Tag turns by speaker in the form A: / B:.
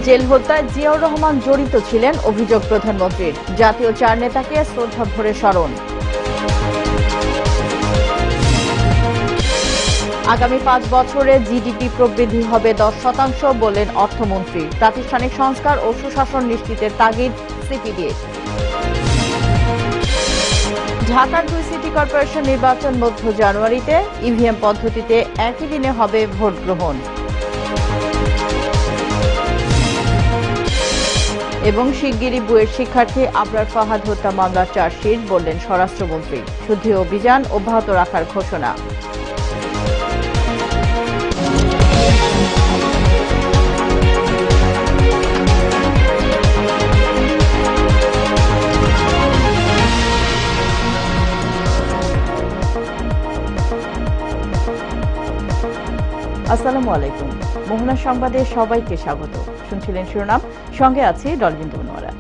A: Jail হত্যায় জিয়াউর রহমান জড়িত ছিলেন অভিযোগ প্রধানমন্ত্রীর। জাতীয় 4 নেতাকে শ্রদ্ধা ভরে স্মরণ। আগামী 5 বছরে জিডিপি প্রবৃদ্ধি হবে 10% বললেন অর্থমন্ত্রী। প্রাতিষ্ঠানিক সংস্কার ও সুশাসন নিশ্চিতের তাগিদ সিপিডি। ঢাকার 2 সিটি কর্পোরেশন নির্বাচন মধ্য জানুয়ারিতে। ইভিএম পদ্ধতিতে একই দিনে হবে ভোট গ্রহণ। এবং শিগগিরই বুয়েট শিক্ষার্থী আবরার ফাহাদ হত্যা মামলার চার্জশিট বললেন স্বরাষ্ট্রমন্ত্রী। শুদ্ধি অভিযান অব্যাহত রাখার ঘোষণা। আসসালামু আলাইকুম। মোহনা সংবাদে সবাইকে স্বাগত। শুনছিলেন শিরোনাম, সঙ্গে আছি ডলবিন্দু নোরা।